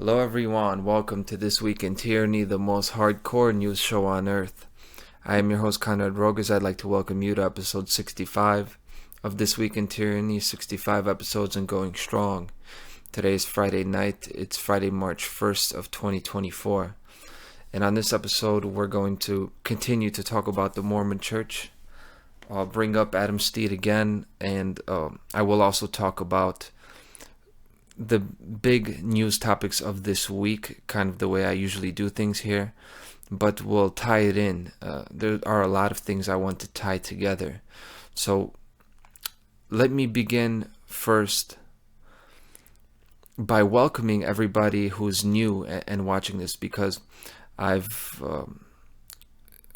Hello everyone, welcome to This Week in Tyranny, the most hardcore news show on earth. I am your host Konrad Rogoz. I'd like to welcome you to episode 65 of This Week in Tyranny, 65 episodes and going strong. Today is Friday night, it's Friday, March 1st of 2024. And on this episode, we're going to continue to talk about the Mormon Church. I'll bring up Adam Steed again, and I will also talk about the big news topics of this week, kind of the way I usually do things here, but we'll tie it in. There are a lot of things I want to tie together. So let me begin first by welcoming everybody who's new and watching this, because I've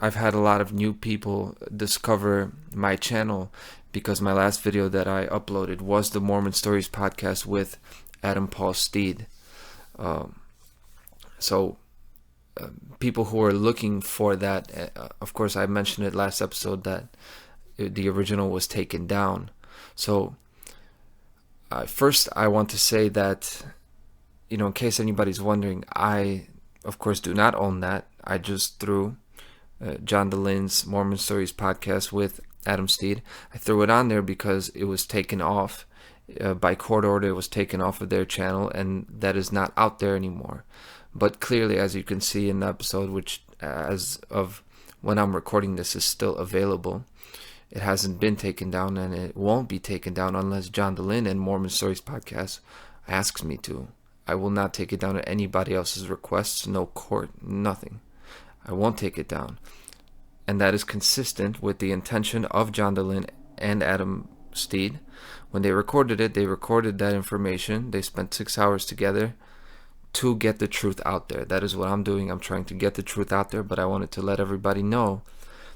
had a lot of new people discover my channel because my last video that I uploaded was the Mormon Stories podcast with Adam Paul Steed. So people who are looking for that, of course I mentioned it last episode that the original was taken down. So first I want to say that, in case anybody's wondering, I of course do not own that. I just threw John DeLynne's Mormon Stories podcast with Adam Steed. I threw it on there because it was taken off. By court order, it was taken off of their channel, and that is not out there anymore. But clearly, as you can see in the episode, which as of when I'm recording this is still available, it hasn't been taken down, and it won't be taken down unless John DeLynne and Mormon Stories podcast asks me to. I will not take it down at anybody else's requests, no court, nothing. I won't take it down. And that is consistent with the intention of John DeLynne and Adam Steed. When they recorded it, they recorded that information. They spent 6 hours together to get the truth out there. That is what I'm doing. I'm trying to get the truth out there, but I wanted to let everybody know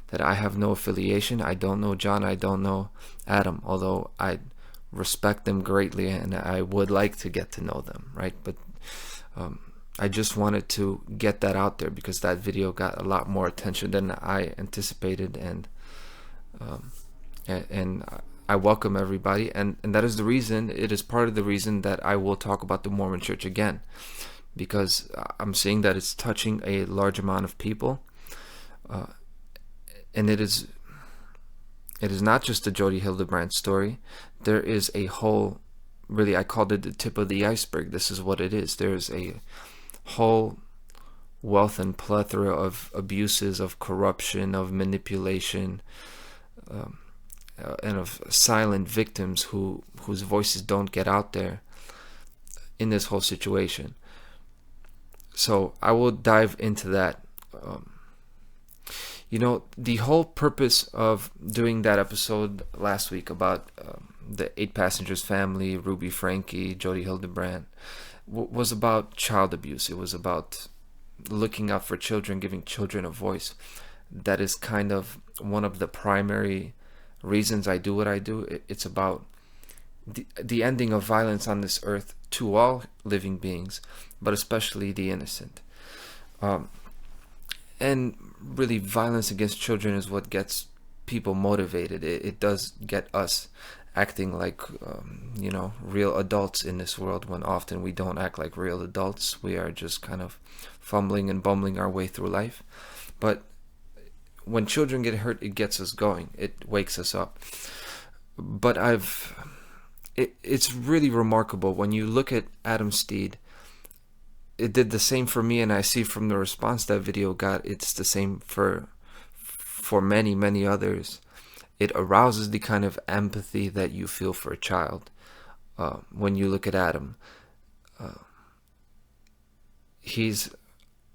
that I have no affiliation. I don't know John. I don't know Adam, although I respect them greatly and I would like to get to know them, right? But I just wanted to get that out there because that video got a lot more attention than I anticipated, and I welcome everybody, and that is the reason, it is part of the reason that I will talk about the Mormon Church again, because I'm seeing that it's touching a large amount of people, and it is not just the Jody Hildebrand story. There is a whole, really, I called it the tip of the iceberg. This is what it is. There is a whole wealth and plethora of abuses, of corruption, of manipulation, and of silent victims whose voices don't get out there in this whole situation. So I will dive into that. The whole purpose of doing that episode last week about the 8 passengers family, Ruby Franke, Jody Hildebrand, was about child abuse. It was about looking out for children, giving children a voice. That is kind of one of the primary reasons I do what I do. It's about the ending of violence on this earth to all living beings, but especially the innocent. And really, violence against children is what gets people motivated. It does get us acting like real adults in this world, when often we don't act like real adults. We are just kind of fumbling and bumbling our way through life. But when children get hurt, it gets us going. It wakes us up. But it's really remarkable when you look at Adam Steed. It did the same for me, and I see from the response that video got, it's the same for many, many others. It arouses the kind of empathy that you feel for a child when you look at Adam. He's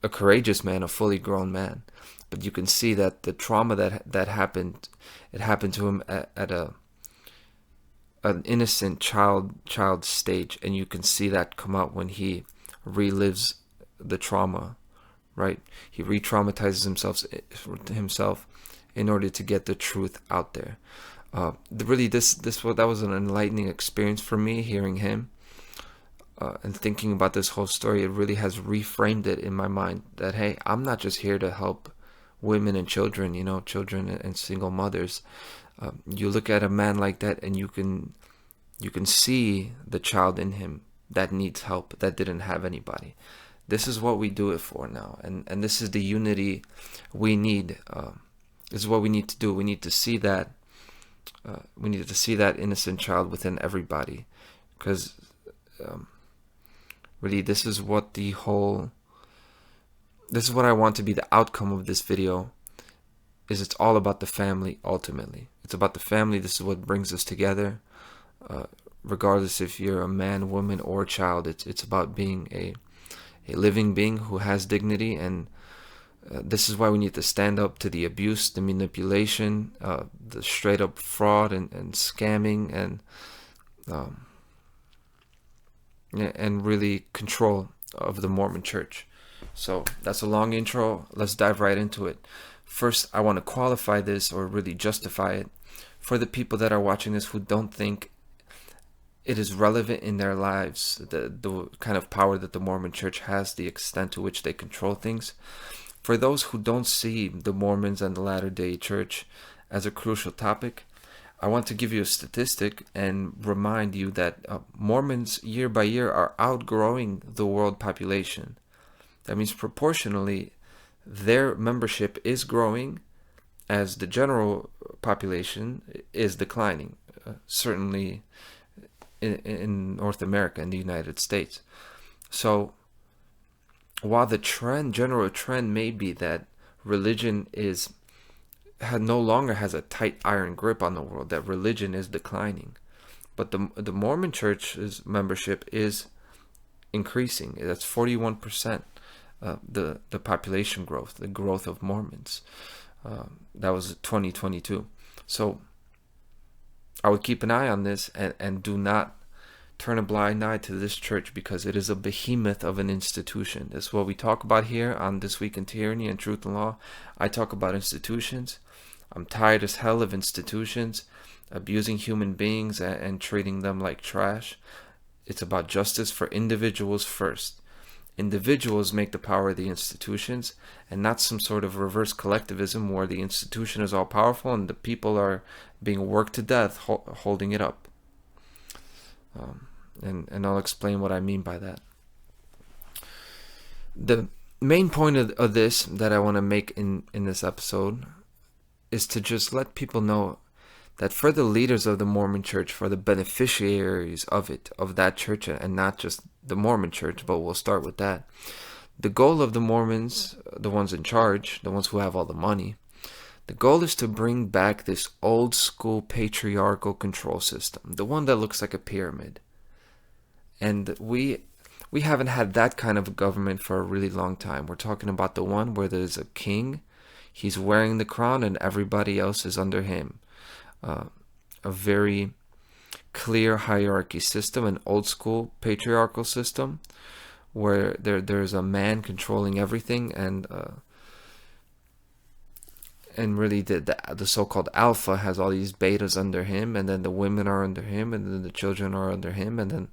a courageous man, a fully grown man. But you can see that the trauma that happened, it happened to him at an innocent child stage, and you can see that come out when he relives the trauma, right? He re-traumatizes himself in order to get the truth out there. That was an enlightening experience for me, hearing him and thinking about this whole story. It really has reframed it in my mind that, hey, I'm not just here to help women and children, children and single mothers. You look at a man like that, and you can see the child in him. that needs help, that didn't have anybody. This is what we do it for now, and this is the unity we need. This is what we need to do. We need to see that. We need to see that innocent child within everybody, because really, this is what I want to be the outcome of this video. It's all about the family. Ultimately, it's about the family. This is what brings us together. Regardless if you're a man, woman, or child, it's about being a living being who has dignity. And this is why we need to stand up to the abuse, the manipulation, the straight up fraud and scamming, and really control of the Mormon Church. So that's a long intro. Let's dive right into it. First, I want to qualify this, or really justify it, for the people that are watching this who don't think it is relevant in their lives, the kind of power that the Mormon Church has, the extent to which they control things. For those who don't see the Mormons and the Latter-day Church as a crucial topic, I want to give you a statistic and remind you that Mormons year by year are outgrowing the world population. That means proportionally, their membership is growing as the general population is declining, certainly in North America, in the United States. So while the general trend may be that religion no longer has a tight iron grip on the world, that religion is declining, but the Mormon Church's membership is increasing. That's 41%. The population growth, the growth of Mormons. That was 2022. So I would keep an eye on this and do not turn a blind eye to this church, because it is a behemoth of an institution. That's what we talk about here on This Week in Tyranny and Truth and Law. I talk about institutions. I'm tired as hell of institutions abusing human beings and treating them like trash. It's about justice for individuals first. Individuals make the power of the institutions, and not some sort of reverse collectivism where the institution is all powerful and the people are being worked to death holding it up. And I'll explain what I mean by that. The main point of this that I want to make in this episode is to just let people know that for the leaders of the Mormon Church, for the beneficiaries of that church, and not just the Mormon Church, but we'll start with that. The goal of the Mormons, the ones in charge, the ones who have all the money, the goal is to bring back this old school patriarchal control system, the one that looks like a pyramid. And we haven't had that kind of a government for a really long time. We're talking about the one where there's a king, he's wearing the crown, and everybody else is under him. A very clear hierarchy system, an old school patriarchal system where there's a man controlling everything, and really the so-called alpha has all these betas under him, and then the women are under him, and then the children are under him, and then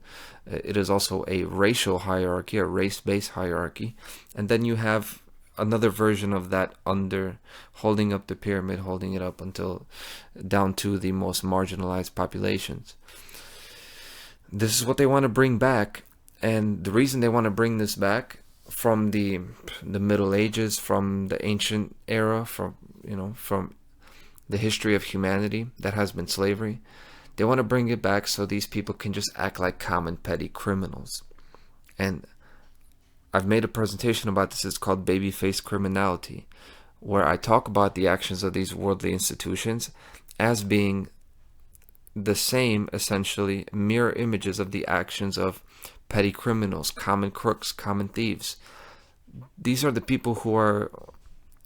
it is also a racial hierarchy, a race-based hierarchy, and then you have another version of that under, holding up the pyramid, holding it up until down to the most marginalized populations. This is what they want to bring back, and the reason they want to bring this back from the Middle Ages, from the ancient era, from the history of humanity that has been slavery, they want to bring it back so these people can just act like common petty criminals. And I've made a presentation about this. It's called Babyface Criminality, where I talk about the actions of these worldly institutions as being the same, essentially, mirror images of the actions of petty criminals, common crooks, common thieves. These are the people who are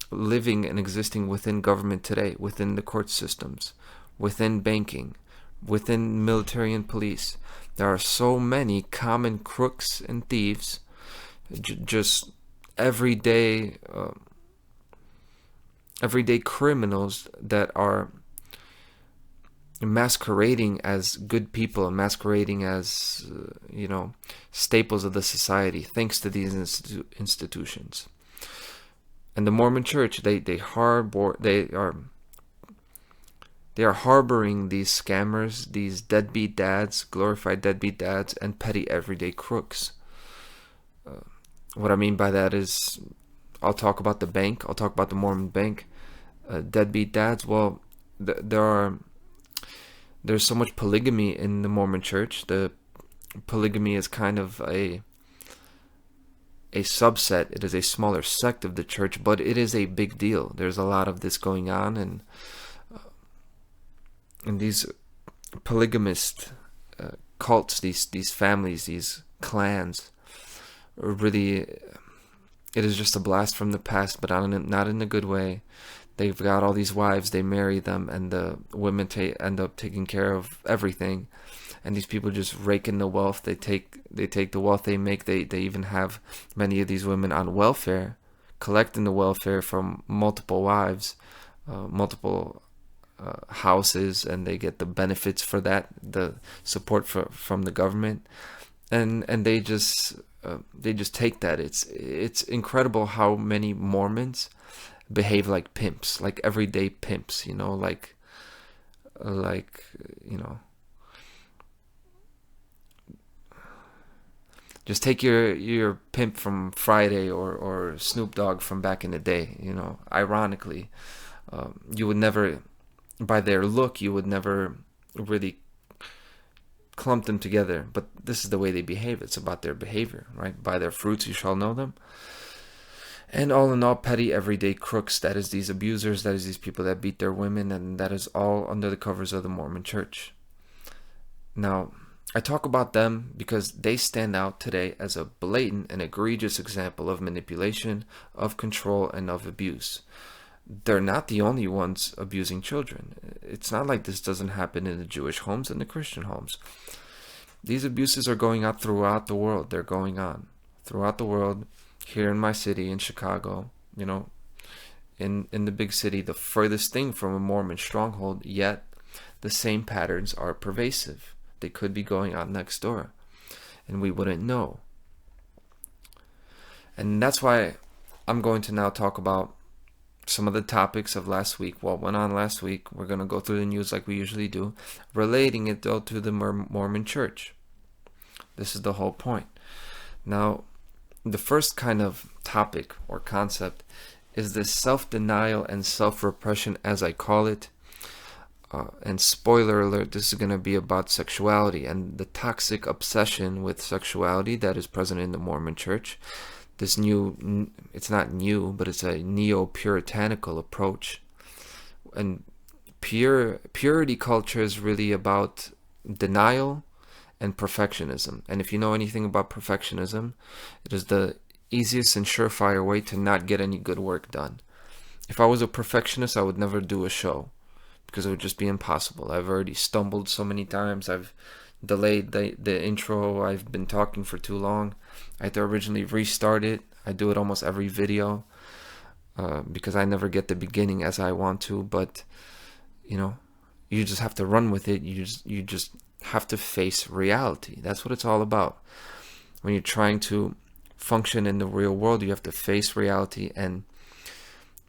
living and existing within government today, within the court systems, within banking, within military and police. There are so many common crooks and thieves, just everyday criminals that are masquerading as good people and masquerading as staples of the society, thanks to these institutions. And the Mormon Church, they They are harboring these scammers, these deadbeat dads, glorified deadbeat dads, and petty everyday crooks. What I mean by that is, I'll talk about the bank. I'll talk about the Mormon bank. Deadbeat dads. Well, there's so much polygamy in the Mormon Church. The polygamy is kind of a subset. It is a smaller sect of the church, but it is a big deal. There's a lot of this going on, and these polygamist cults, these families, these clans, are really, it is just a blast from the past, but not in a good way. They've got all these wives, they marry them, and the women end up taking care of everything. And these people just rake in the wealth. They take the wealth they make. They even have many of these women on welfare, collecting the welfare from multiple wives, multiple houses, and they get the benefits for that, the support from the government, and they just take that. It's incredible how many Mormons behave like pimps, like everyday pimps, like just take your pimp from Friday or Snoop Dogg from back in the day. Ironically, you would never, by their look, you would never really clump them together. But this is the way they behave. It's about their behavior, right? By their fruits you shall know them. And all in all, petty everyday crooks. That is these abusers. That is these people that beat their women. And that is all under the covers of the Mormon Church. Now, I talk about them because they stand out today as a blatant and egregious example of manipulation, of control, and of abuse. They're not the only ones abusing children. It's not like this doesn't happen in the Jewish homes and the Christian homes. These abuses are going on throughout the world. They're going on throughout the world. Here in my city, in Chicago, in the big city, the furthest thing from a Mormon stronghold, yet the same patterns are pervasive. They could be going on next door, and we wouldn't know. And that's why I'm going to now talk about some of the topics of last week. What went on last week? We're going to go through the news like we usually do, relating it though to the Mormon Church. This is the whole point. Now, the first kind of topic or concept is this self-denial and self-repression, as I call it. And spoiler alert, this is going to be about sexuality and the toxic obsession with sexuality that is present in the Mormon Church. This it's not new, but it's a neo-puritanical approach. And purity culture is really about denial and perfectionism. And if you know anything about perfectionism, it is the easiest and surefire way to not get any good work done. If I was a perfectionist, I would never do a show, because it would just be impossible. I've already stumbled so many times. I've delayed the intro. I've been talking for too long. I had to originally restart it. I do it almost every video because I never get the beginning as I want to. But, you just have to run with it. You just have to face reality. That's what it's all about. When you're trying to function in the real world, you have to face reality. And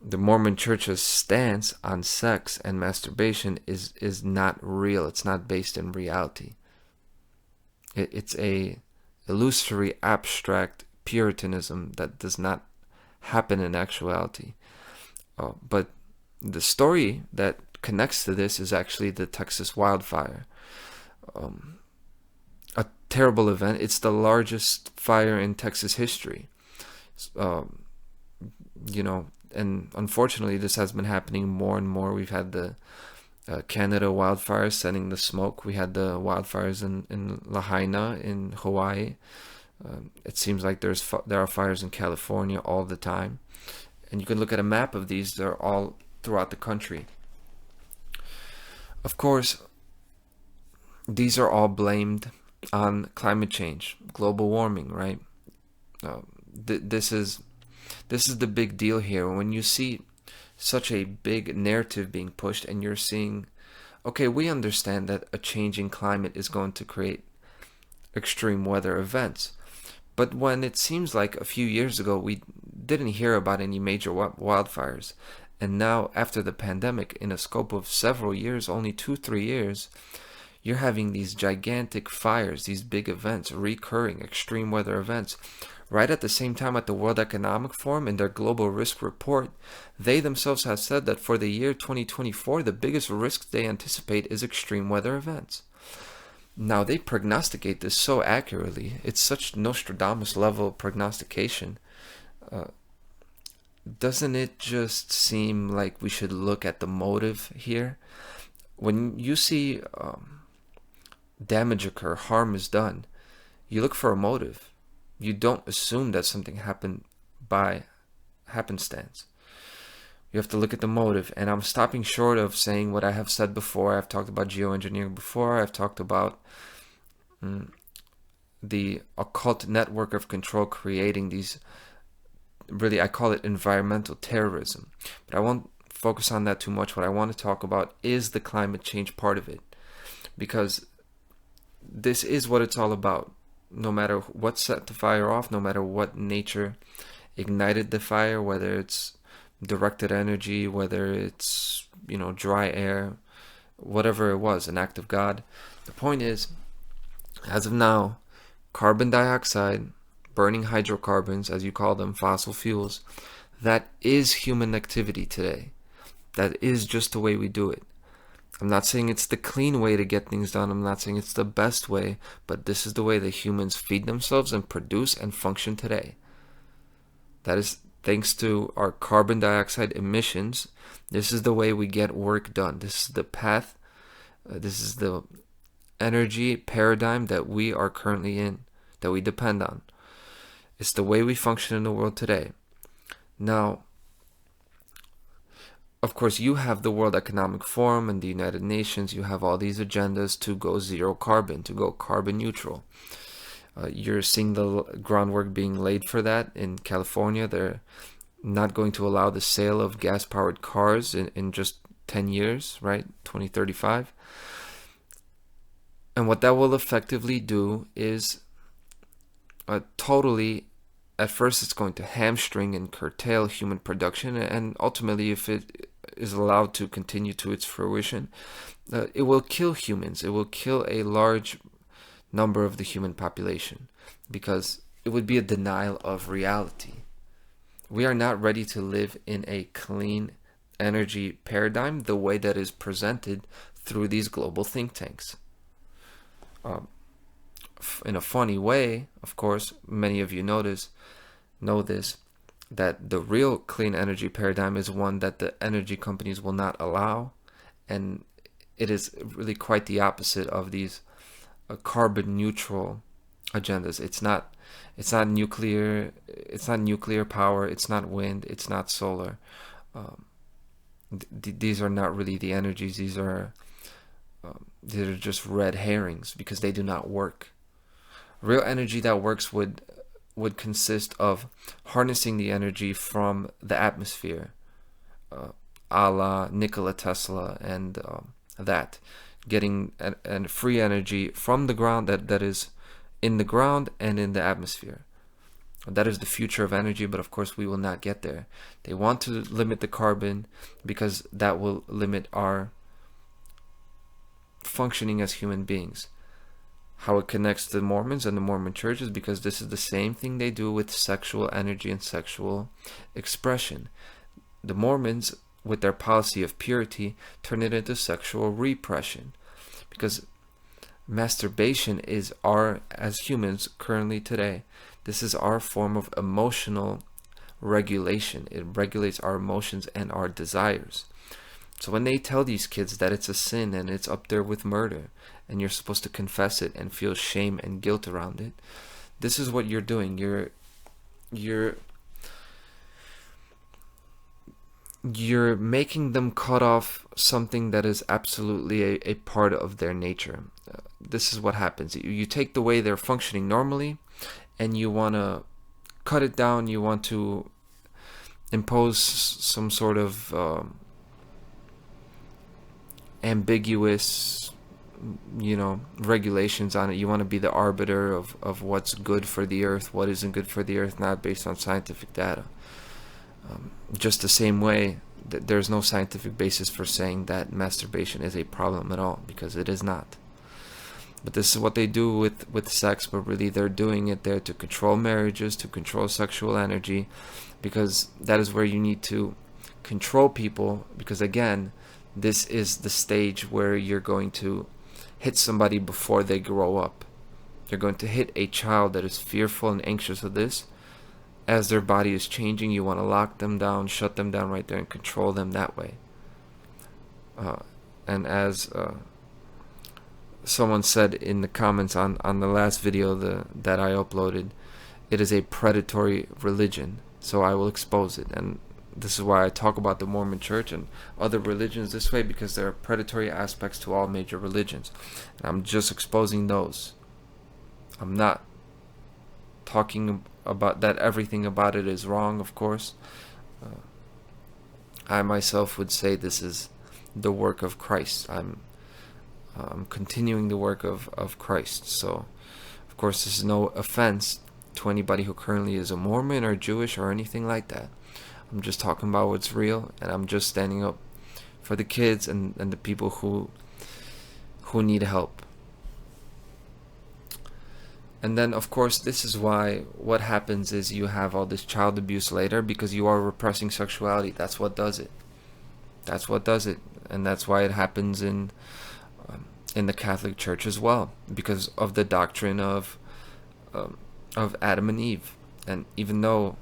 the Mormon Church's stance on sex and masturbation is not real. It's not based in reality. It's a illusory, abstract Puritanism that does not happen in actuality. But the story that connects to this is actually the Texas wildfire. A terrible event. It's the largest fire in Texas history. And unfortunately, this has been happening more and more. We've had the Canada wildfires sending the smoke. We had the wildfires in Lahaina in Hawaii. It seems like there are fires in California all the time. And you can look at a map of these. They're all throughout the country. Of course, these are all blamed on climate change, global warming, right? This is the big deal here. When you see such a big narrative being pushed and you're seeing, okay, we understand that a changing climate is going to create extreme weather events. But when it seems like a few years ago we didn't hear about any major wildfires, And now, after the pandemic, in a scope of several years, only 2-3 years, you're having these gigantic fires, these big events, recurring extreme weather events. Right at the same time, at the World Economic Forum, in their global risk report, they themselves have said that for the year 2024, the biggest risk they anticipate is extreme weather events. Now, they prognosticate this so accurately. It's such Nostradamus level prognostication. Doesn't it just seem like we should look at the motive here? When you see damage occur, harm is done, you look for a motive. You don't assume that something happened by happenstance. You have to look at the motive. And I'm stopping short of saying what I have said before. I've talked about geoengineering before. I've talked about the occult network of control creating these, really, I call it environmental terrorism. But I won't focus on that too much. What I want to talk about is the climate change part of it. Because this is what it's all about. No matter what set the fire off, no matter what nature ignited the fire, whether it's directed energy, whether it's, dry air, whatever it was, an act of God. The point is, as of now, carbon dioxide, burning hydrocarbons, as you call them, fossil fuels, that is human activity today. That is just the way we do it. I'm not saying it's the clean way to get things done. I'm not saying it's the best way, but this is the way that humans feed themselves and produce and function today. That is thanks to our carbon dioxide emissions. This is the way we get work done. This is the path. This is the energy paradigm that we are currently in, that we depend on. It's the way we function in the world today. Now, of course, you have the World Economic Forum and the United Nations. You have all these agendas to go zero carbon, to go carbon neutral. You're seeing the groundwork being laid for that in California. They're not going to allow the sale of gas-powered cars in just 10 years, right? 2035. And what that will effectively do is totally, at first it's going to hamstring and curtail human production, and ultimately, if it is allowed to continue to its fruition, it will kill humans. It will kill a large number of the human population, because it would be a denial of reality. We are not ready to live in a clean energy paradigm the way that is presented through these global think tanks. In a funny way, of course, many of you know this, that the real clean energy paradigm is one that the energy companies will not allow, and it is really quite the opposite of these carbon neutral agendas. It's not nuclear. It's not nuclear power. It's not wind. It's not solar. These are not really the energies. These are just red herrings, because they do not work. Real energy that works would consist of harnessing the energy from the atmosphere, a la Nikola Tesla, and that getting and free energy from the ground that is in the ground and in the atmosphere. That is the future of energy, but of course we will not get there. They want to limit the carbon because that will limit our functioning as human beings. How it connects to the Mormons and the Mormon Church is because this is the same thing they do with sexual energy and sexual expression. The Mormons, with their policy of purity, turn it into sexual repression, because masturbation is as humans currently today, this is our form of emotional regulation. It regulates our emotions and our desires. So when they tell these kids that it's a sin and it's up there with murder, and you're supposed to confess it and feel shame and guilt around it, this is what you're doing. You're making them cut off something that is absolutely a part of their nature. This is what happens. You take the way they're functioning normally, and you want to cut it down. You want to impose some sort of ambiguous, regulations on it. You want to be the arbiter of what's good for the earth, what isn't good for the earth, not based on scientific data. Just the same way there's no scientific basis for saying that masturbation is a problem at all, because it is not. But this is what they do with sex, but really they're doing it there to control marriages, to control sexual energy, because that is where you need to control people, because again, this is the stage where you're going to hit somebody before they grow up. You're going to hit a child that is fearful and anxious of this. As their body is changing, you want to lock them down, shut them down right there, and control them that way. And as someone said in the comments on the last video that I uploaded, it is a predatory religion. So I will expose it. And this is why I talk about the Mormon Church and other religions this way, because there are predatory aspects to all major religions. And I'm just exposing those. I'm not talking about that everything about it is wrong, of course. I myself would say this is the work of Christ. I'm continuing the work of Christ. So, of course, this is no offense to anybody who currently is a Mormon or Jewish or anything like that. I'm just talking about what's real, and I'm just standing up for the kids and the people who need help. And then, of course, this is why what happens is you have all this child abuse later, because you are repressing sexuality. That's what does it. That's what does it. And that's why it happens in the Catholic Church as well, because of the doctrine of Adam and Eve. And even though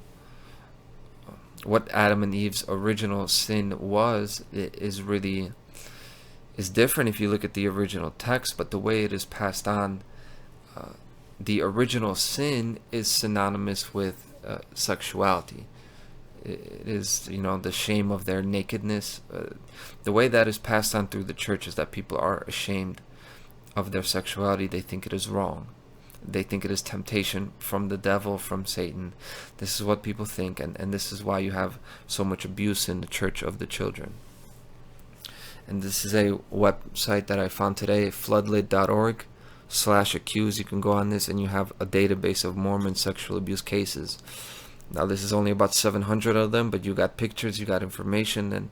what Adam and Eve's original sin was, it is different if you look at the original text, but the way it is passed on, the original sin is synonymous with sexuality. It is, the shame of their nakedness. The way that is passed on through the church is that people are ashamed of their sexuality. They think it is wrong. They think it is temptation from the devil, from Satan. This is what people think, and this is why you have so much abuse in the church of the children. And this is a website that I found today, floodlit.org/accuse. You can go on this and you have a database of Mormon sexual abuse cases. Now this is only about 700 of them, but you got pictures, you got information, and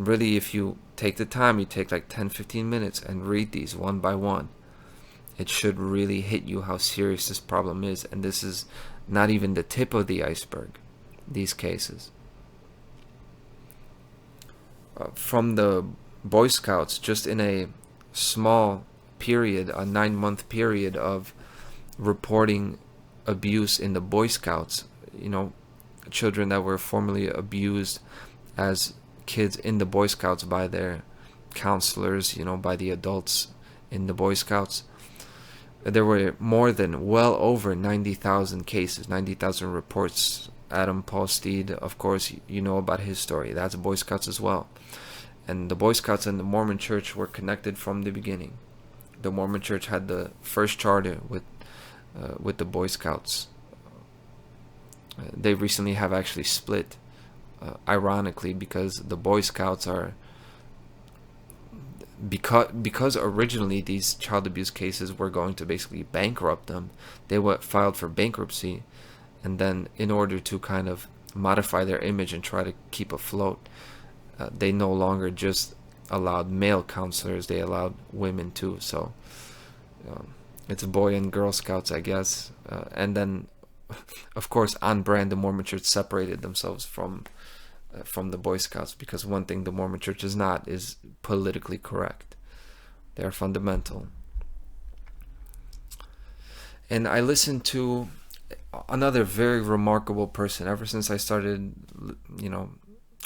really if you take the time, you take like 10-15 minutes and read these one by one, it should really hit you how serious this problem is. And this is not even the tip of the iceberg, these cases. From the Boy Scouts, just in a small period, a 9-month period of reporting abuse in the Boy Scouts, children that were formerly abused as kids in the Boy Scouts by their counselors, by the adults in the Boy Scouts. There were well over 90,000 cases, 90,000 reports. Adam Paulsteed, of course, you know about his story. That's Boy Scouts as well. And the Boy Scouts and the Mormon Church were connected from the beginning. The Mormon Church had the first charter with the Boy Scouts. They recently have actually split, ironically, because the Boy Scouts are, because originally these child abuse cases were going to basically bankrupt them. They filed for bankruptcy, and then in order to kind of modify their image and try to keep afloat, they no longer just allowed male counselors, they allowed women too. So it's Boy and Girl Scouts, I guess. And then, of course, on brand, the Mormon Church separated themselves from the Boy Scouts, because one thing the Mormon Church is not is politically correct. They are fundamental. And I listened to another very remarkable person. Ever since I started,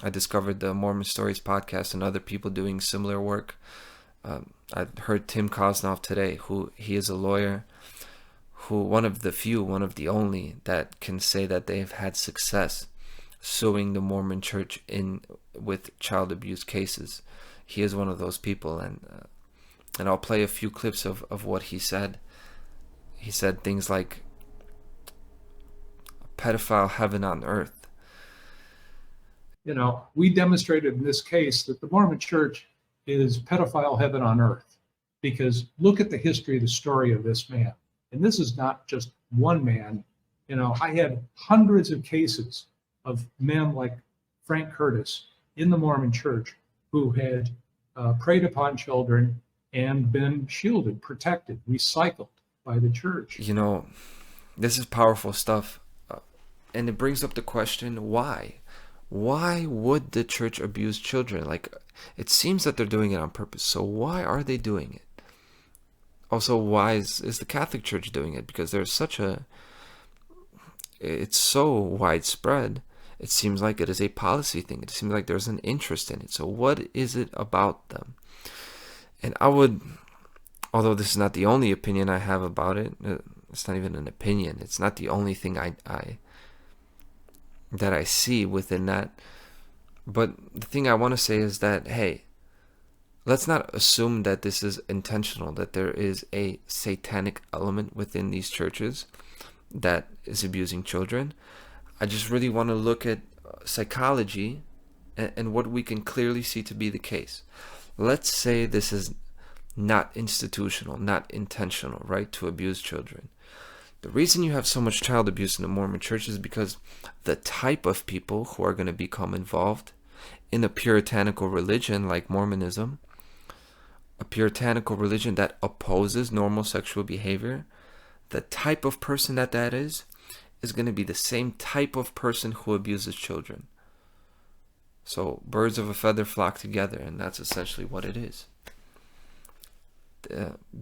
I discovered the Mormon Stories podcast and other people doing similar work. I heard Tim Kosnoff today, he is a lawyer, one of the only that can say that they've had success suing the Mormon Church with child abuse cases. He is one of those people, and I'll play a few clips of what he said. He said things like, pedophile heaven on earth. We demonstrated in this case that the Mormon Church is pedophile heaven on earth, because look at the history of the story of this man. And this is not just one man. I had hundreds of cases of men like Frank Curtis, in the Mormon Church who had preyed upon children and been shielded, protected, recycled by the church. You know, this is powerful stuff. And it brings up the question, why? Why would the church abuse children? Like, it seems that they're doing it on purpose. So why are they doing it? Also, why is the Catholic Church doing it? Because there's it's so widespread. It seems like it is a policy thing. It seems like there's an interest in it. So what is it about them? And I would, although this is not the only opinion I have about it, it's not even an opinion. It's not the only thing that I see within that. But the thing I want to say is that, hey, let's not assume that this is intentional, that there is a satanic element within these churches that is abusing children. I just really want to look at psychology and what we can clearly see to be the case. Let's say this is not institutional, not intentional, right, to abuse children. The reason you have so much child abuse in the Mormon Church is because the type of people who are going to become involved in a puritanical religion like Mormonism, a puritanical religion that opposes normal sexual behavior, the type of person that is going to be the same type of person who abuses children. So birds of a feather flock together, and that's essentially what it is.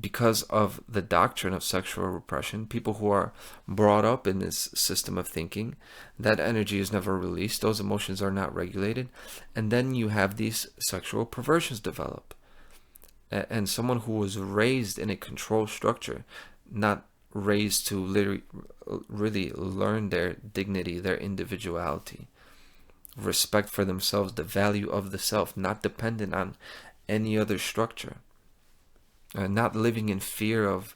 Because of the doctrine of sexual repression, people who are brought up in this system of thinking, that energy is never released, those emotions are not regulated, and then you have these sexual perversions develop. And someone who was raised in a control structure, not raised to literally really learn their dignity, their individuality, respect for themselves, the value of the self, not dependent on any other structure, not living in fear of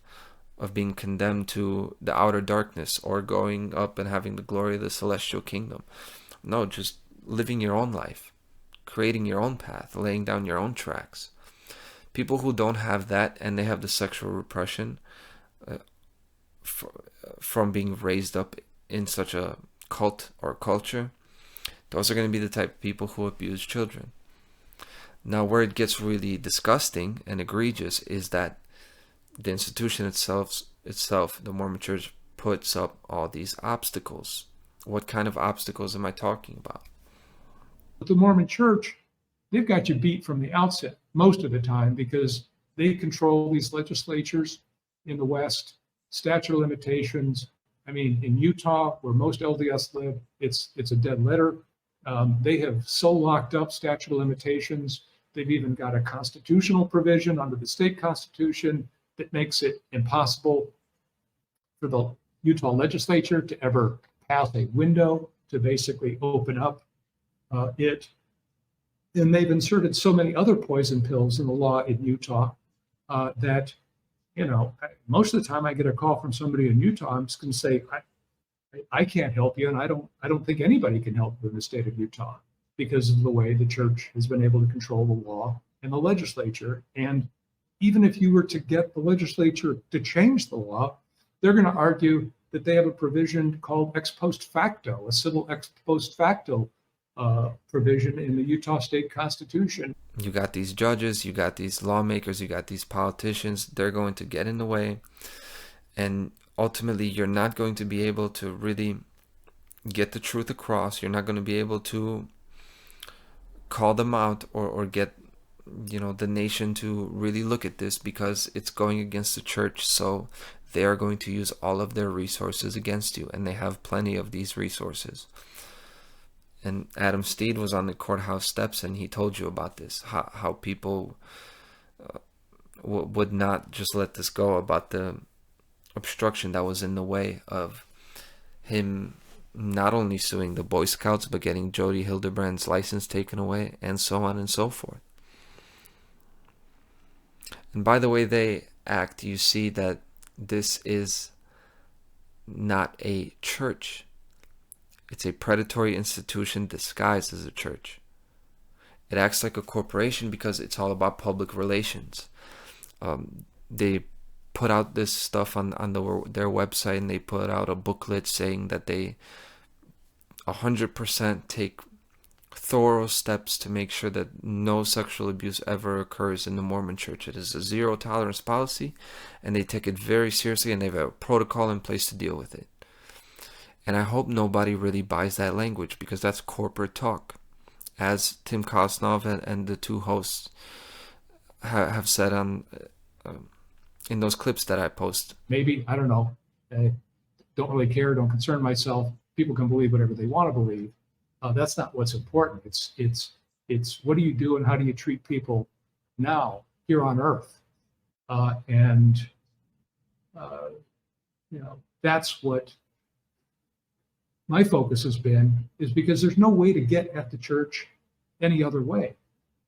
being condemned to the outer darkness or going up and having the glory of the celestial kingdom. No, just living your own life, creating your own path, laying down your own tracks. People who don't have that and they have the sexual repression from being raised up in such a cult or culture, those are going to be the type of people who abuse children. Now, where it gets really disgusting and egregious is that the institution itself, the Mormon Church, puts up all these obstacles. What kind of obstacles am I talking about? But the Mormon Church, they've got you beat from the outset most of the time because they control these legislatures in the West, statute of limitations. I mean, in Utah, where most LDS live, it's a dead letter. They have so locked up statute of limitations. They've even got a constitutional provision under the state constitution that makes it impossible for the Utah legislature to ever pass a window to basically open up it. And they've inserted so many other poison pills in the law in Utah that, you know, most of the time I get a call from somebody in Utah, I'm just going to say, I can't help you, and I don't think anybody can help you in the state of Utah because of the way the church has been able to control the law and the legislature. And even if you were to get the legislature to change the law, they're going to argue that they have a provision called ex post facto, a civil ex post facto provision in the Utah state constitution. You got these judges, you got these lawmakers, you got these politicians. They're going to get in the way, and ultimately you're not going to be able to really get the truth across. You're not going to be able to call them out or get, you know, the nation to really look at this because it's going against the church. So they are going to use all of their resources against you, and they have plenty of these resources. And Adam Steed was on the courthouse steps, and he told you about this, how people would not just let this go, about the obstruction that was in the way of him not only suing the Boy Scouts, but getting Jody Hildebrand's license taken away, and so on and so forth. And by the way they act, you see that this is not a church. It's a predatory institution disguised as a church. It acts like a corporation because it's all about public relations. They put out this stuff on their website, and they put out a booklet saying that they 100% take thorough steps to make sure that no sexual abuse ever occurs in the Mormon Church. It is a zero tolerance policy, and they take it very seriously, and they have a protocol in place to deal with it. And I hope nobody really buys that language, because that's corporate talk, as Tim Kosnov and the two hosts have said on in those clips that I post. Maybe, I don't know. I don't really care. Don't concern myself. People can believe whatever they want to believe. That's not what's important. It's what do you do and how do you treat people now here on Earth, and that's what my focus has been. Is because there's no way to get at the church any other way.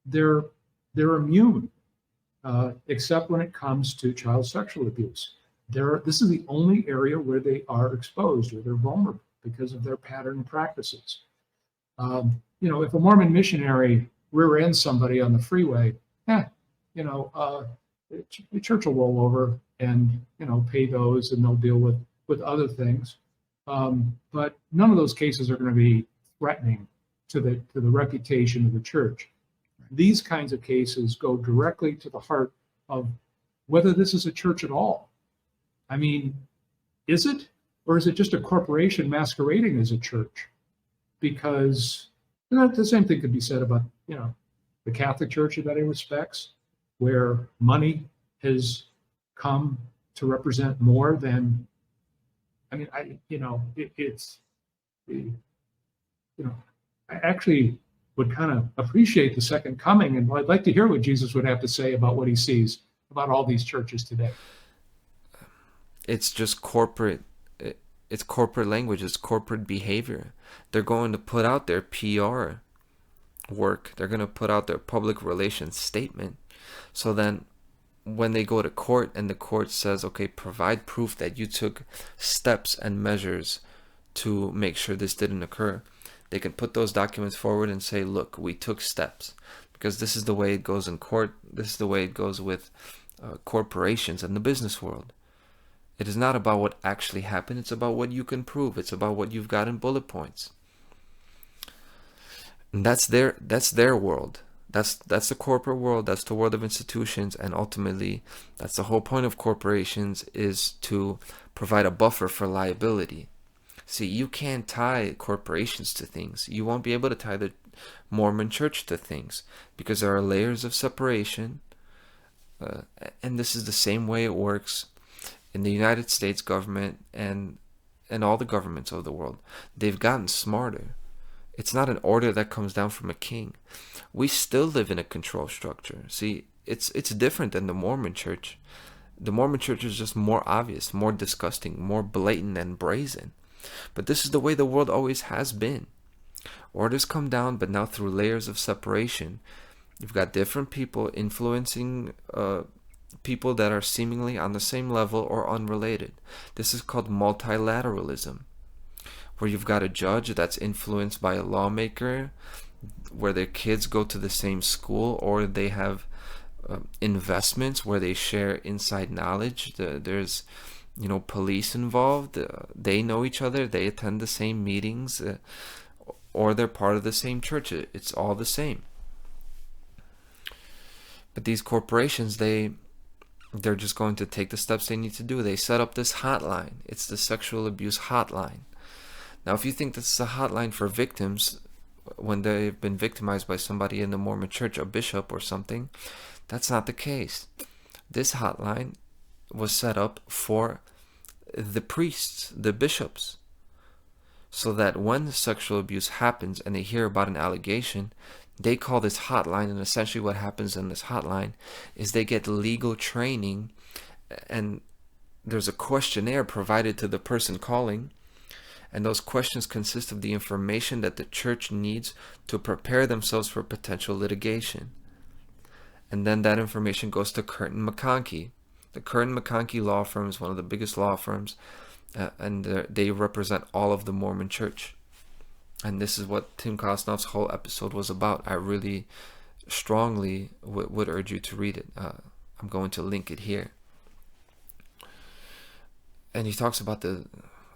They're immune, except when it comes to child sexual abuse. This is the only area where they are exposed, where they're vulnerable because of their pattern and practices. If a Mormon missionary rear ends somebody on the freeway, the church will roll over and pay those, and they'll deal with other things. But none of those cases are going to be threatening to the reputation of the church. These kinds of cases go directly to the heart of whether this is a church at all. I mean, is it? Or is it just a corporation masquerading as a church? Because the same thing could be said about, the Catholic Church in many respects, where money has come to represent more than, I actually would kind of appreciate the second coming, and I'd like to hear what Jesus would have to say about what he sees about all these churches today. It's just corporate. It's corporate language. It's corporate behavior. They're going to put out their PR work. They're going to put out their public relations statement. So then when they go to court and the court says, okay, provide proof that you took steps and measures to make sure this didn't occur, they can put those documents forward and say, look, we took steps. Because this is the way it goes in court. This is the way it goes with corporations and the business world. It is not about what actually happened. It's about what you can prove. It's about what you've got in bullet points. And that's their world. That's the corporate world. That's the world of institutions. And ultimately, that's the whole point of corporations, is to provide a buffer for liability. See, you can't tie corporations to things. You won't be able to tie the Mormon Church to things, because there are layers of separation. And this is the same way it works in the United States government and all the governments of the world. They've gotten smarter. It's not an order that comes down from a king. We still live in a control structure. See, it's different than the Mormon Church. The Mormon Church is just more obvious, more disgusting, more blatant and brazen. But this is the way the world always has been. Orders come down, but now through layers of separation. You've got different people influencing people that are seemingly on the same level or unrelated. This is called multilateralism, where you've got a judge that's influenced by a lawmaker, where their kids go to the same school, or they have investments where they share inside knowledge. There's police involved. They know each other. They attend the same meetings, or they're part of the same church. It's all the same. But these corporations, they're just going to take the steps they need to do. They set up this hotline. It's the sexual abuse hotline. Now, if you think this is a hotline for victims when they've been victimized by somebody in the Mormon Church, a bishop or something, that's not the case. This hotline was set up for the priests, the bishops, so that when sexual abuse happens and they hear about an allegation, they call this hotline, and essentially what happens in this hotline is they get legal training, and there's a questionnaire provided to the person calling, and those questions consist of the information that the church needs to prepare themselves for potential litigation. And then that information goes to Curtin McConkie. The Curtin McConkie law firm is one of the biggest law firms, and they represent all of the Mormon Church. And this is what Tim Kosnov's whole episode was about. I really strongly would urge you to read it. I'm going to link it here. And he talks about their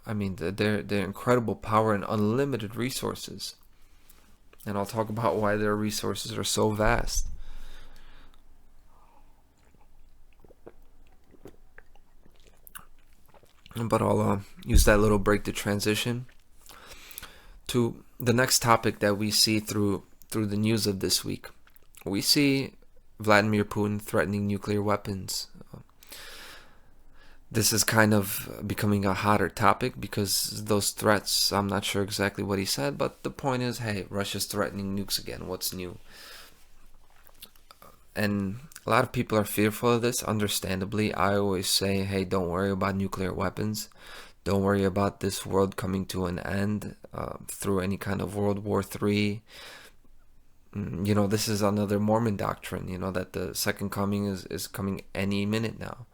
incredible power and unlimited resources. And I'll talk about why their resources are so vast. But I'll use that little break to transition to the next topic that we see through the news of this week. We see Vladimir Putin threatening nuclear weapons. This is kind of becoming a hotter topic because those threats, I'm not sure exactly what he said, but the point is, hey, Russia's threatening nukes again. What's new? And a lot of people are fearful of this, understandably. I always say, hey, don't worry about nuclear weapons. Don't worry about this world coming to an end through any kind of World War III. You know, this is another Mormon doctrine, you know, that the second coming is coming any minute now.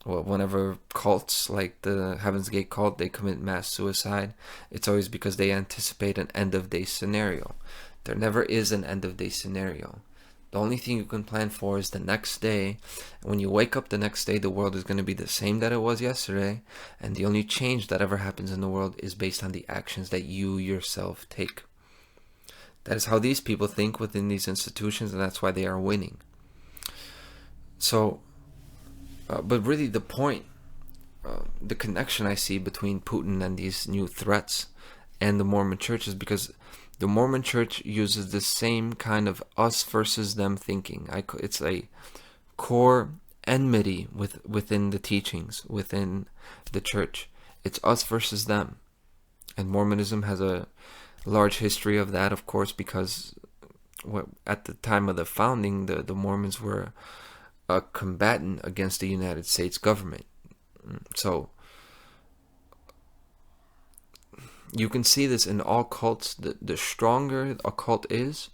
Well, whenever cults like the Heaven's Gate cult, they commit mass suicide, it's always because they anticipate an end-of-day scenario. There never is an end-of-day scenario. The only thing you can plan for is the next day. And when you wake up the next day, the world is going to be the same that it was yesterday. And the only change that ever happens in the world is based on the actions that you yourself take. That is how these people think within these institutions, and that's why they are winning. So, but really the point, the connection I see between Putin and these new threats and the Mormon Church is because the Mormon Church uses the same kind of us versus them thinking. It's a core enmity within the teachings, within the church. It's us versus them. And Mormonism has a large history of that, of course, because at the time of the founding, the Mormons were a combatant against the United States government. So you can see this in all cults. The stronger a cult is,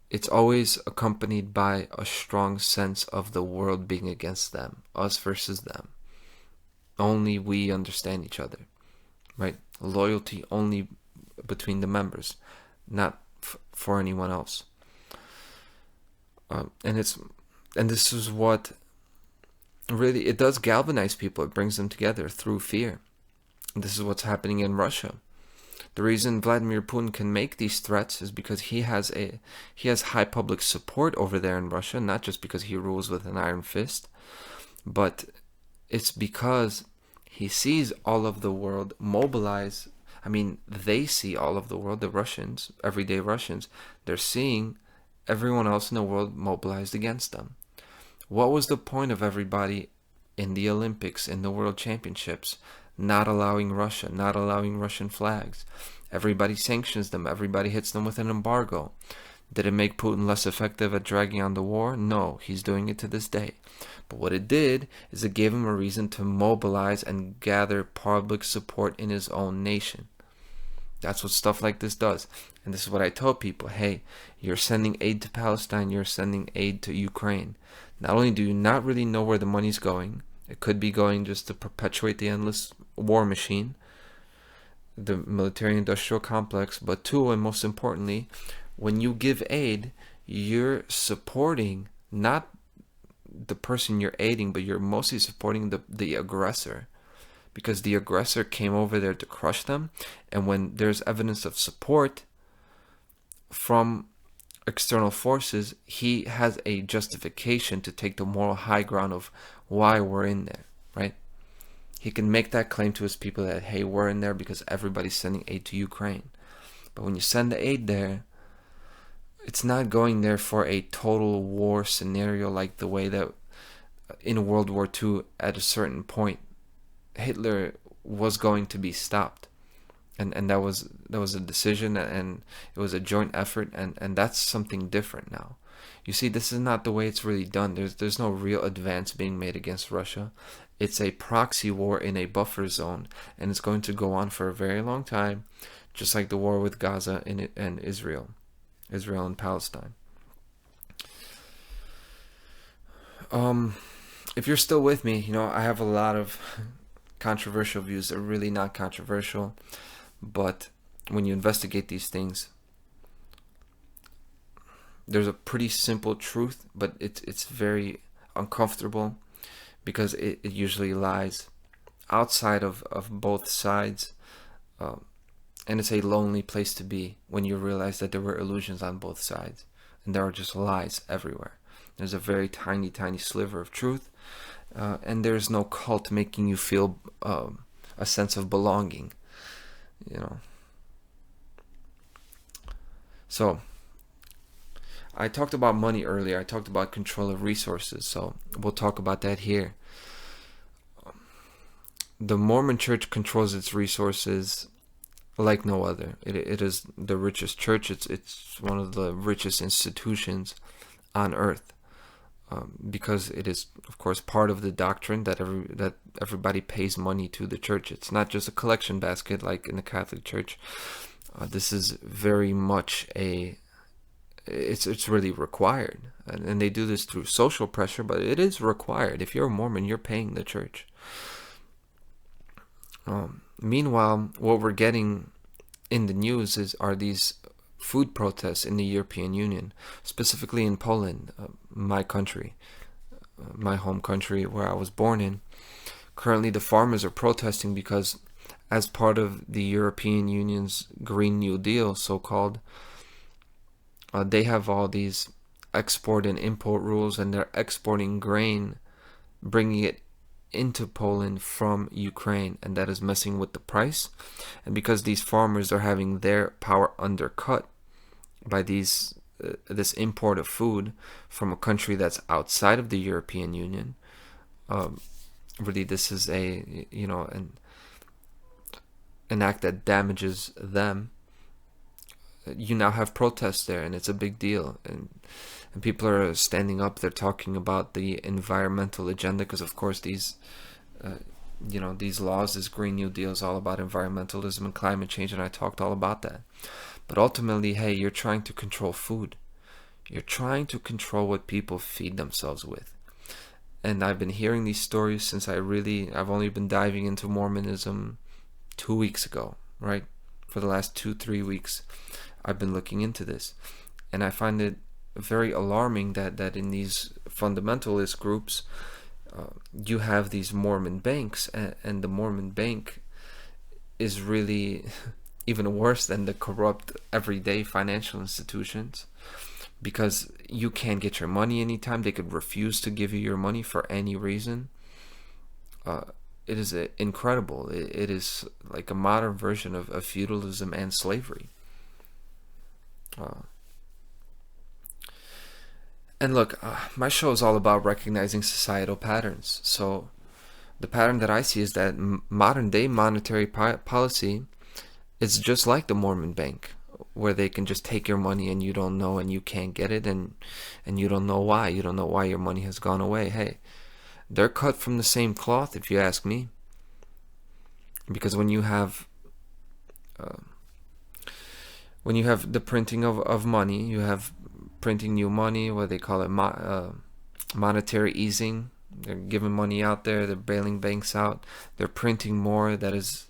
it's always accompanied by a strong sense of the world being against them, us versus them. Only we understand each other, right? Loyalty only between the members, not for anyone else. And this is what really, it does galvanize people. It brings them together through fear. And this is what's happening in Russia. The reason Vladimir Putin can make these threats is because he has high public support over there in Russia, not just because he rules with an iron fist, but it's because he sees all of the world mobilize. I mean, they see all of the world, the Russians, everyday Russians, they're seeing everyone else in the world mobilized against them. What was the point of everybody in the Olympics, in the World Championships, not allowing Russia, not allowing Russian flags? Everybody sanctions them. Everybody hits them with an embargo. Did it make Putin less effective at dragging on the war? No, he's doing it to this day. But what it did is it gave him a reason to mobilize and gather public support in his own nation. That's what stuff like this does. And this is what I tell people. Hey, you're sending aid to Palestine. You're sending aid to Ukraine. Not only do you not really know where the money's going, it could be going just to perpetuate the endless war machine, the military-industrial complex, but two, and most importantly, when you give aid, you're supporting not the person you're aiding, but you're mostly supporting the aggressor. Because the aggressor came over there to crush them, and when there's evidence of support from external forces, he has a justification to take the moral high ground of why we're in there, right? He can make that claim to his people that, hey, we're in there because everybody's sending aid to Ukraine. But when you send the aid there, it's not going there for a total war scenario like the way that in World War II at a certain point Hitler was going to be stopped. And that was a decision, and it was a joint effort, and that's something different now. You see, this is not the way it's really done. There's no real advance being made against Russia. It's a proxy war in a buffer zone, and it's going to go on for a very long time, just like the war with Gaza and Israel and Palestine. If you're still with me, you know, I have a lot of controversial views. They're really not controversial. But when you investigate these things, there's a pretty simple truth, but it's very uncomfortable because it usually lies outside of both sides. And it's a lonely place to be when you realize that there were illusions on both sides. And there are just lies everywhere. There's a very tiny, tiny sliver of truth. And there's no cult making you feel a sense of belonging. You know. So, I talked about money earlier. I talked about control of resources. So, we'll talk about that here. The Mormon Church controls its resources like no other. It is the richest church. It's one of the richest institutions on earth, because it is, of course, part of the doctrine that everybody pays money to the church. It's not just a collection basket like in the Catholic Church. This is very much it's really required, and they do this through social pressure, but it is required. If you're a Mormon, you're paying the church. Meanwhile, what we're getting in the news are these food protests in the European Union, specifically in Poland, my country, my home country where I was born in. Currently, the farmers are protesting because, as part of the European Union's Green New Deal, so-called, they have all these export and import rules, and they're exporting grain, bringing it into Poland from Ukraine, and that is messing with the price. And because these farmers are having their power undercut by this import of food from a country that's outside of the European Union, really this is an act that damages them. You now have protests there, and it's a big deal, and people are standing up. They're talking about the environmental agenda, because of course these laws, this Green New Deal, is all about environmentalism and climate change, and I talked all about that. But ultimately, hey, you're trying to control food. You're trying to control what people feed themselves with. And I've been hearing these stories since I've only been diving into Mormonism 2 weeks ago, right? For the last 2-3 weeks, I've been looking into this. And I find it very alarming that in these fundamentalist groups, you have these Mormon banks, and the Mormon bank is really even worse than the corrupt everyday financial institutions, because you can't get your money anytime. They could refuse to give you your money for any reason. It is incredible. It is like a modern version of feudalism and slavery. And look, my show is all about recognizing societal patterns. So the pattern that I see is that modern day monetary policy is just like the Mormon bank, where they can just take your money and you don't know, and you can't get it, and you don't know why. You don't know why your money has gone away. Hey, they're cut from the same cloth, if you ask me. Because when you have the printing of money, you have printing new money, what they call it, monetary easing. They're giving money out there, they're bailing banks out, they're printing more. That is,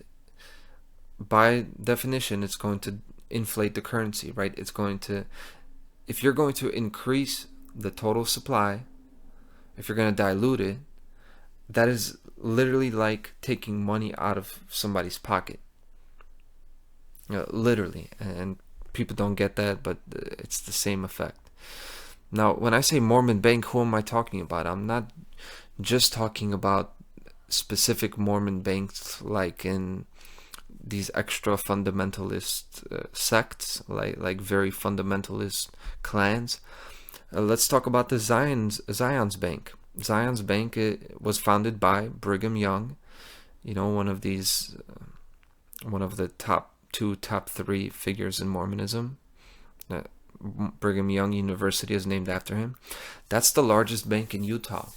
by definition, it's going to inflate the currency, right? It's going to, if you're going to increase the total supply, if you're going to dilute it, that is literally like taking money out of somebody's pocket. Literally. And people don't get that, but it's the same effect. Now, when I say Mormon bank, who am I talking about? I'm not just talking about specific Mormon banks like in these extra fundamentalist sects, like very fundamentalist clans. Let's talk about the Zion's Bank. Zion's Bank was founded by Brigham Young, one of the top 3 figures in Mormonism. Brigham Young University is named after him. That's the largest bank in Utah.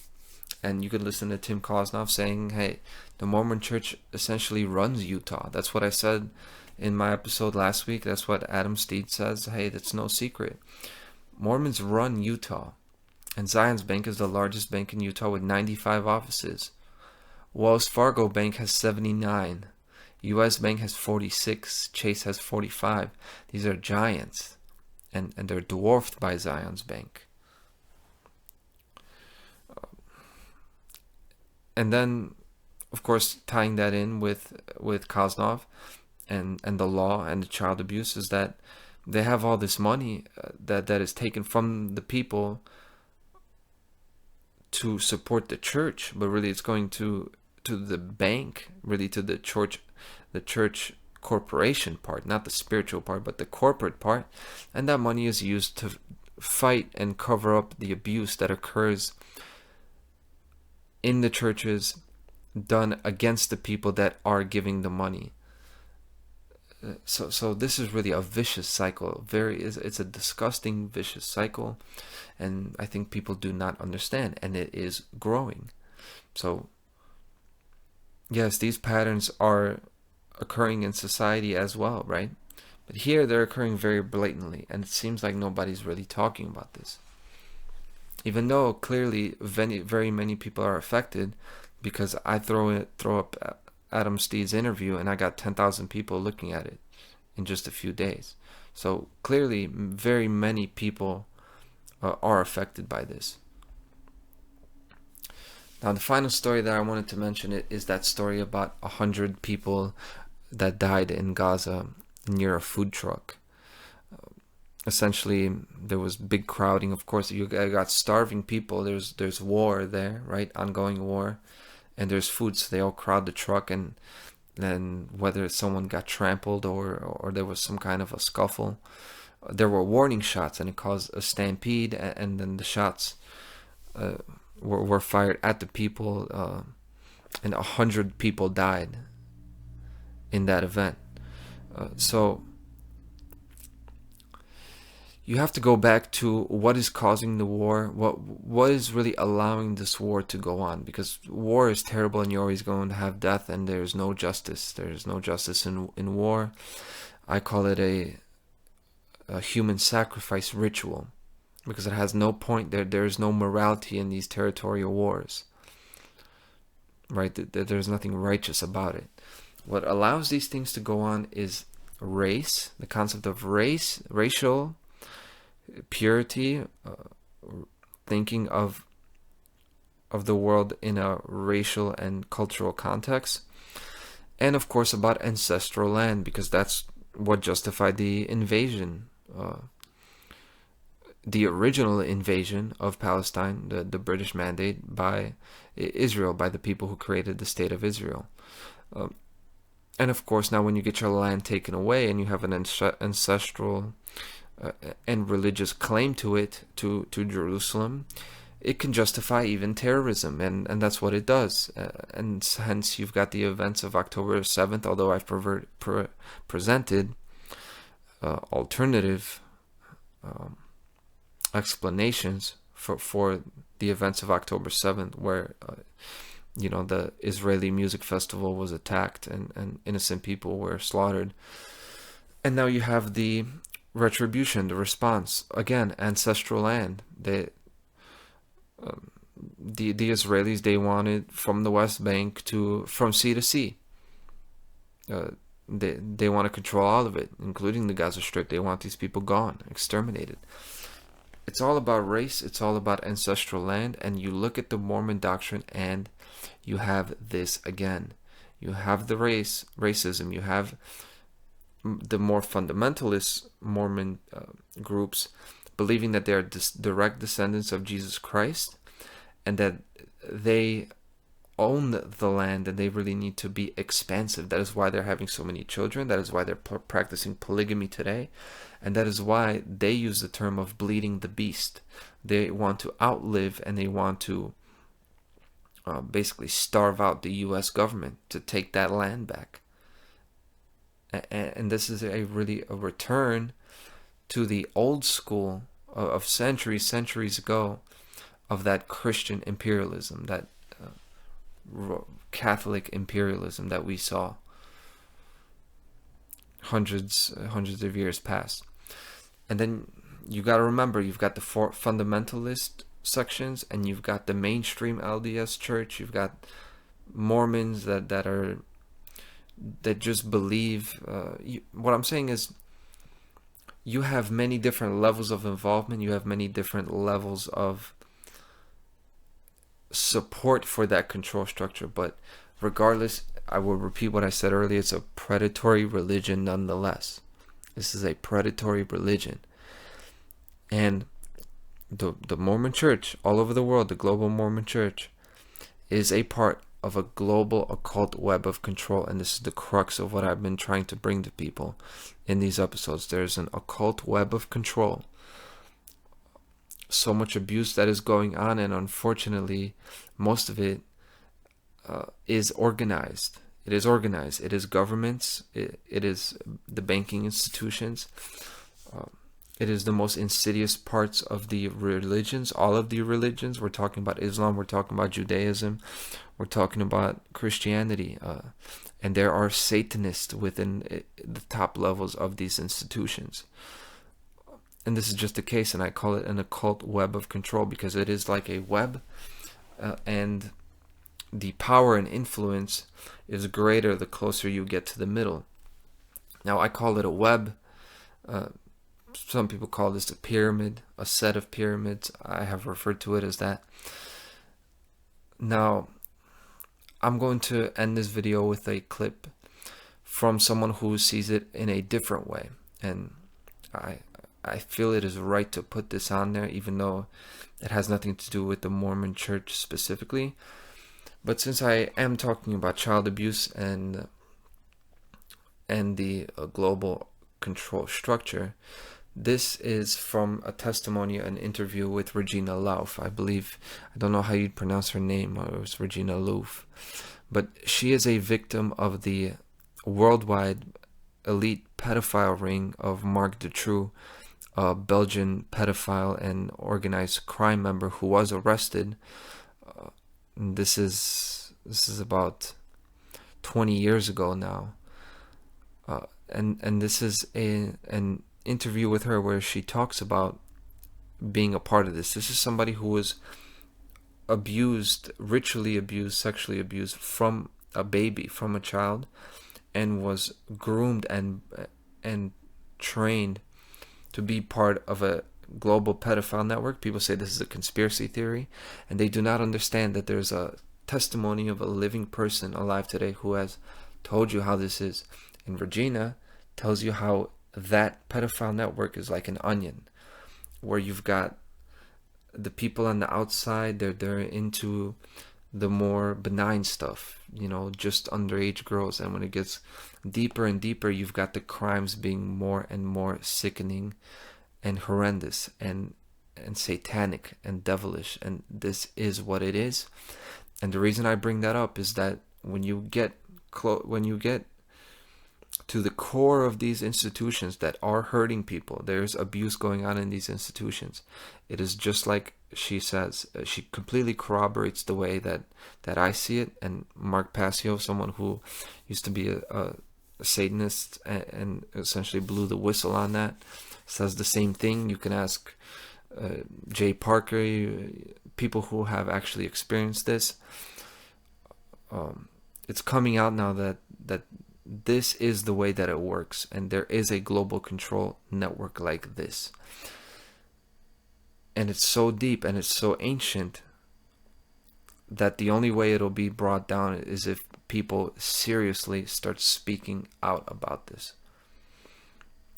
And you could listen to Tim Kosnoff saying, hey, the Mormon Church essentially runs Utah. That's what I said in my episode last week. That's what Adam Steed says. Hey, that's no secret. Mormons run Utah. And Zion's Bank is the largest bank in Utah with 95 offices. Wells Fargo Bank has 79. U.S. Bank has 46. Chase has 45. These are giants. And they're dwarfed by Zion's Bank. And then, of course, tying that in with Kosnoff, and the law and the child abuse is that they have all this money that is taken from the people to support the church, but really it's going to the bank, really to the church corporation part, not the spiritual part, but the corporate part, and that money is used to fight and cover up the abuse that occurs in the churches done against the people that are giving the money. So this is really a vicious cycle. It's a disgusting vicious cycle, and I think people do not understand, and it is growing. So yes, these patterns are occurring in society as well, right? But here they're occurring very blatantly, and it seems like nobody's really talking about this. Even though clearly very many people are affected, because I throw up Adam Steed's interview and I got 10,000 people looking at it in just a few days. So clearly very many people are affected by this. Now the final story that I wanted to mention is that story about 100 people that died in Gaza near a food truck. Essentially, there was big crowding. Of course, you got starving people. There's war there, right? Ongoing war, and there's food, so they all crowd the truck, and then whether someone got trampled or there was some kind of a scuffle, there were warning shots, and it caused a stampede, and then the shots were fired at the people, and 100 people died in that event. So you have to go back to what is causing the war, what is really allowing this war to go on, because war is terrible and you're always going to have death, and there's no justice. There's no justice in war. I call it a human sacrifice ritual, because it has no point. There is no morality in these territorial wars, right? There's nothing righteous about it. What allows these things to go on is race, the concept of race, racial purity, thinking of the world in a racial and cultural context, and of course about ancestral land, because that's what justified the invasion, the original invasion of Palestine, the British mandate by Israel, by the people who created the state of Israel. And of course, now when you get your land taken away and you have an ancestral and religious claim to it, to Jerusalem, it can justify even terrorism, and that's what it does. And hence you've got the events of October 7th, although I've presented alternative explanations for the events of October 7th, where the Israeli music festival was attacked and innocent people were slaughtered. And now you have the retribution, the response. Again, ancestral land. The Israelis, they wanted from the West Bank from sea to sea. They want to control all of it, including the Gaza Strip. They want these people gone, exterminated. It's all about race. It's all about ancestral land. And you look at the Mormon doctrine and you have this again. You have the racism. You have the more fundamentalist Mormon groups believing that they are direct descendants of Jesus Christ, and that they own the land and they really need to be expansive. That is why they're having so many children. That is why they're practicing polygamy today. And that is why they use the term of bleeding the beast. They want to outlive, and they want to basically starve out the U.S. government to take that land back. And this is really a return to the old school of centuries ago, of that Christian imperialism, that Catholic imperialism that we saw hundreds of years past. And then you got to remember, you've got the fundamentalist sections, and you've got the mainstream LDS church. You've got Mormons that just believe. What I'm saying is, you have many different levels of involvement. You have many different levels of support for that control structure. But regardless, I will repeat what I said earlier. It's a predatory religion nonetheless. This is a predatory religion. And the Mormon Church all over the world, the global Mormon Church, is a part of a global occult web of control. And this is the crux of what I've been trying to bring to people in these episodes. There's an occult web of control. So much abuse that is going on, and unfortunately, most of it is organized. It is organized. It is governments. It is the banking institutions. It is the most insidious parts of the religions, all of the religions. We're talking about Islam, we're talking about Judaism, we're talking about Christianity. And there are Satanists within the top levels of these institutions. And this is just the case, and I call it an occult web of control because it is like a web, and the power and influence is greater the closer you get to the middle. Now, I call it a web. Some people call this a pyramid, a set of pyramids. I have referred to it as that. Now, I'm going to end this video with a clip from someone who sees it in a different way. And I feel it is right to put this on there, even though it has nothing to do with the Mormon Church specifically. But since I am talking about child abuse and the global control structure, this is from a testimony, an interview with Regina Lauf. I believe, I don't know how you'd pronounce her name, it was Regina Lauf. But she is a victim of the worldwide elite pedophile ring of Marc Dutroux, a Belgian pedophile and organized crime member who was arrested. This is about 20 years ago now. And this is an interview with her where she talks about being a part of this. This is somebody who was abused, ritually abused, sexually abused from a baby, from a child, and was groomed and trained to be part of a global pedophile network. People say this is a conspiracy theory, and they do not understand that there's a testimony of a living person alive today who has told you how this is. And Regina tells you how that pedophile network is like an onion, where you've got the people on the outside, they're into the more benign stuff, just underage girls, and when it gets deeper and deeper, you've got the crimes being more and more sickening and horrendous and satanic and devilish. And this is what it is. And the reason I bring that up is that when you get to the core of these institutions that are hurting people, there's abuse going on in these institutions. It is just like she says. She completely corroborates the way that I see it. And Mark Passio, someone who used to be a Satanist and essentially blew the whistle on that, says the same thing. You can ask Jay Parker, people who have actually experienced this. It's coming out now that this is the way that it works, and there is a global control network like this. And it's so deep and it's so ancient that the only way it'll be brought down is if people seriously start speaking out about this.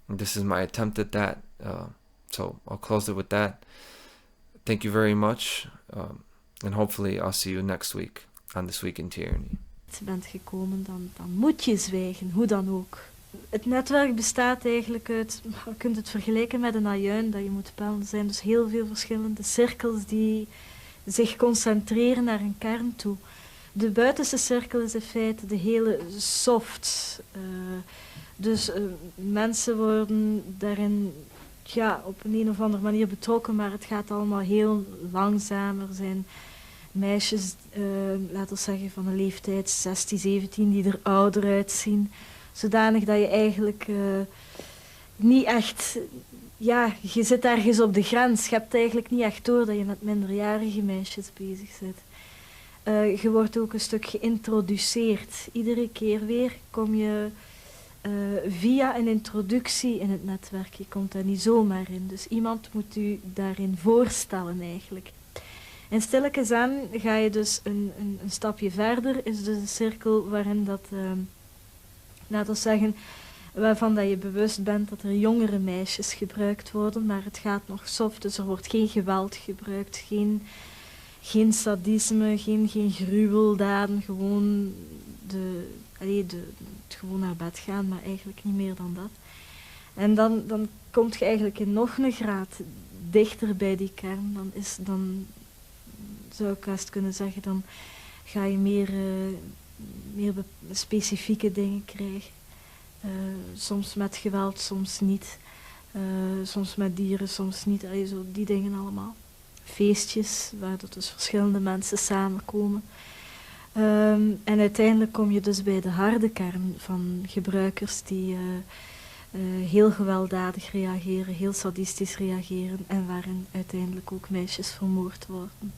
And this is my attempt at that. So I'll close it with that. Thank you very much. And hopefully I'll see you next week on This Week in Tyranny. Bent gekomen, dan moet je zwijgen, hoe dan ook. Het netwerk bestaat eigenlijk uit, je kunt het vergelijken met een ajuin dat je moet pellen. Er zijn dus heel veel verschillende cirkels die zich concentreren naar een kern toe. De buitenste cirkel is in feite de hele soft. Dus mensen worden daarin op een of andere manier betrokken, maar het gaat allemaal heel langzaam. Er zijn meisjes, laten we zeggen van een leeftijd 16, 17, die er ouder uitzien. Zodanig dat je eigenlijk niet echt, je zit ergens op de grens. Je hebt eigenlijk niet echt door dat je met minderjarige meisjes bezig bent. Je wordt ook een stuk geïntroduceerd. Iedere keer weer kom je via een introductie in het netwerk. Je komt daar niet zomaar in. Dus iemand moet u daarin voorstellen eigenlijk. En stilletjes aan ga je dus een stapje verder, is dus een cirkel waarin dat, laten we zeggen, waarvan dat je bewust bent dat er jongere meisjes gebruikt worden, maar het gaat nog soft, dus er wordt geen geweld gebruikt, geen sadisme, geen gruweldaden, gewoon het gewoon naar bed gaan, maar eigenlijk niet meer dan dat. En dan kom je eigenlijk in nog een graad dichter bij die kern, dan zou ik best kunnen zeggen, dan ga je meer specifieke dingen krijgen. Soms met geweld, soms niet. Soms met dieren, soms niet. Zo die dingen allemaal. Feestjes, waar dus verschillende mensen samenkomen. En uiteindelijk kom je dus bij de harde kern van gebruikers die heel gewelddadig reageren, heel sadistisch reageren en waarin uiteindelijk ook meisjes vermoord worden.